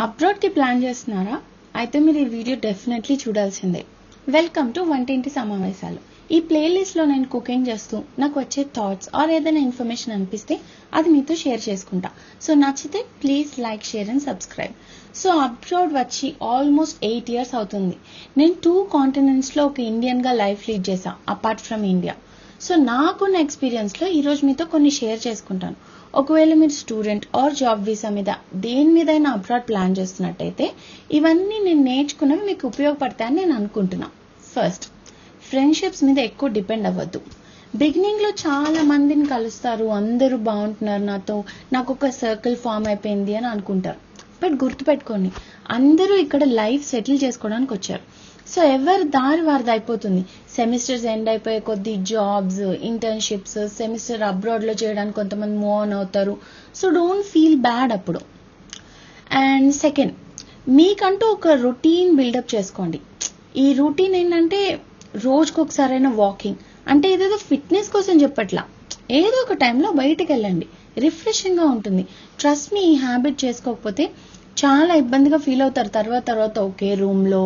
అబ్రాడ్కి plan చేస్తున్నారా? అయితే మీరు ఈ వీడియో డెఫినెట్లీ చూడాల్సిందే. వెల్కమ్ టు వంటింటి సమావేశాలు. ఈ ప్లేలిస్ట్లో నేను కుకింగ్ చేస్తూ నాకు వచ్చే థాట్స్ ఆర్ ఏదైనా ఇన్ఫర్మేషన్ అనిపిస్తే అది మీతో షేర్ చేసుకుంటా. సో నచ్చితే please like, share and subscribe. So abroad వచ్చి ఆల్మోస్ట్ 8 years అవుతుంది. నేను 2 continentsలో ఒక ఇండియన్గా లైఫ్ లీడ్ చేశా అపార్ట్ ఫ్రమ్ ఇండియా. సో నాకున్న ఎక్స్పీరియన్స్లో ఈరోజు మీతో కొన్ని షేర్ చేసుకుంటాను. ఒకవేళ మీరు స్టూడెంట్ ఆర్ జాబ్ వీసా మీద దేని మీదైనా అబ్రాడ్ ప్లాన్ చేస్తున్నట్టయితే ఇవన్నీ నేను నేర్చుకున్నవి మీకు ఉపయోగపడతాయని నేను అనుకుంటున్నా. ఫస్ట్, ఫ్రెండ్షిప్స్ మీద ఎక్కువ డిపెండ్ అవ్వద్దు. బిగినింగ్లో చాలా మందిని కలుస్తారు, అందరూ బాగుంటున్నారు, నాకు ఒక సర్కిల్ ఫామ్ అయిపోయింది అని అనుకుంటారు. బట్ గుర్తుపెట్టుకోండి, అందరూ ఇక్కడ లైఫ్ సెటిల్ చేసుకోవడానికి వచ్చారు. సో ఎవరి దారి వారిది అయిపోతుంది. సెమిస్టర్స్ ఎండ్ అయిపోయే కొద్ది జాబ్స్, ఇంటర్న్షిప్స్, సెమిస్టర్ అబ్రాడ్లో చేయడానికి కొంతమంది మూవ్ ఆన్ అవుతారు. సో డోంట్ ఫీల్ బ్యాడ్ అప్పుడు. అండ్ సెకండ్, మీకంటూ ఒక రొటీన్ బిల్డప్ చేసుకోండి. ఈ రొటీన్ ఏంటంటే రోజుకొకసారైనా వాకింగ్, అంటే ఏదేదో ఫిట్నెస్ కోసం చెప్పట్లా, ఏదో ఒక టైంలో బయటకు వెళ్ళండి, రిఫ్రెషింగ్గా ఉంటుంది. ట్రస్ట్ మీ, ఈ హ్యాబిట్ చేసుకోకపోతే చాలా ఇబ్బందిగా ఫీల్ అవుతారు. తర్వాత ఒకే రూమ్లో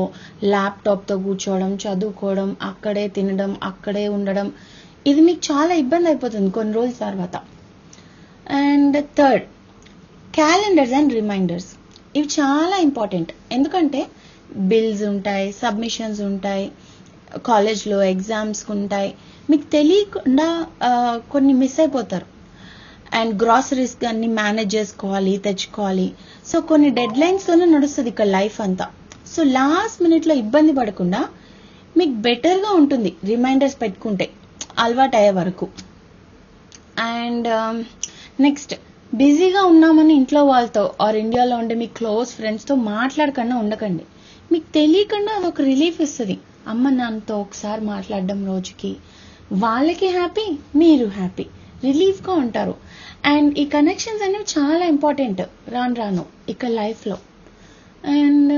ల్యాప్టాప్తో కూర్చోవడం, చదువుకోవడం, అక్కడే తినడం, అక్కడే ఉండడం, ఇది మీకు చాలా ఇబ్బంది అయిపోతుంది కొన్ని రోజుల తర్వాత. And third, calendars and reminders. ఇవి చాలా ఇంపార్టెంట్. ఎందుకంటే బిల్స్ ఉంటాయి, సబ్మిషన్స్ ఉంటాయి, కాలేజ్లో ఎగ్జామ్స్ ఉంటాయి, మీకు తెలియకుండా కొన్ని మిస్ అయిపోతారు. అండ్ గ్రాసరీస్ అన్ని మేనేజ్ చేసుకోవాలి, తెచ్చుకోవాలి. సో కొన్ని డెడ్ లైన్స్తోనే నడుస్తుంది ఇక్కడ లైఫ్ అంతా. సో లాస్ట్ మినిట్లో ఇబ్బంది పడకుండా మీకు బెటర్గా ఉంటుంది రిమైండర్స్ పెట్టుకుంటే, అలవాటు అయ్యే వరకు. అండ్ నెక్స్ట్, బిజీగా ఉన్నామని ఇంట్లో వాళ్ళతో ఆర్ ఇండియాలో ఉండే మీ క్లోజ్ ఫ్రెండ్స్తో మాట్లాడకుండా ఉండకండి. మీకు తెలియకుండా అదొక రిలీఫ్ ఇస్తుంది. అమ్మ నాన్నతో ఒకసారి మాట్లాడడం రోజుకి, వాళ్ళకి హ్యాపీ, మీరు హ్యాపీ, రిలీఫ్గా ఉంటారు. అండ్ ఈ కనెక్షన్స్ అనేవి చాలా ఇంపార్టెంట్ రాను ఇక్కడ లైఫ్లో. అండ్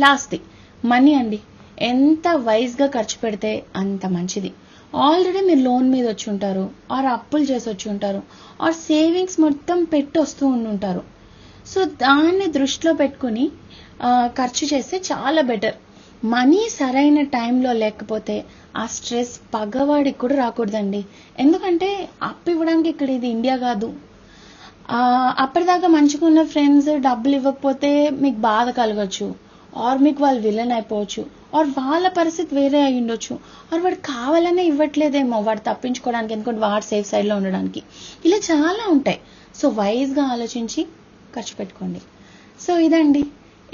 లాస్ట్ది, మనీ అండి. ఎంత వైజ్గా ఖర్చు పెడితే అంత మంచిది. ఆల్రెడీ మీరు లోన్ మీద వచ్చి ఉంటారు, ఆర్ అప్పులు చేసి వచ్చి ఉంటారు, ఆర్ సేవింగ్స్ మొత్తం పెట్టి వస్తూ ఉండుంటారు. సో దాన్ని దృష్టిలో పెట్టుకుని ఖర్చు చేస్తే చాలా బెటర్. మనీ సరైన టైంలో లేకపోతే ఆ స్ట్రెస్ పగవాడికి కూడా రాకూడదండి. ఎందుకంటే అప్పు ఇవ్వడానికి ఇక్కడ ఇది ఇండియా కాదు. అప్పటిదాకా మంచిగా ఉన్న ఫ్రెండ్స్ డబ్బులు ఇవ్వకపోతే మీకు బాధ కలగచ్చు, ఆర్ మీకు వాళ్ళు విలన్ అయిపోవచ్చు, ఆర్ వాళ్ళ పరిస్థితి వేరే అయి ఉండొచ్చు, ఆర్ వాడు కావాలనే ఇవ్వట్లేదేమో, వాడు తప్పించుకోవడానికి, ఎందుకంటే వాడు సేఫ్ సైడ్లో ఉండడానికి. ఇలా చాలా ఉంటాయి. సో వైజ్గా ఆలోచించి ఖర్చు పెట్టుకోండి. సో ఇదండి,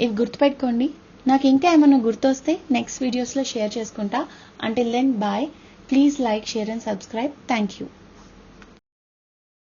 ఇవి గుర్తుపెట్టుకోండి. నాకు ఇంకా ఏమైనా గుర్తొస్తే నెక్స్ట్ వీడియోస్లో షేర్ చేసుకుంటా. Until then bye. Please like, share and subscribe. Thank you.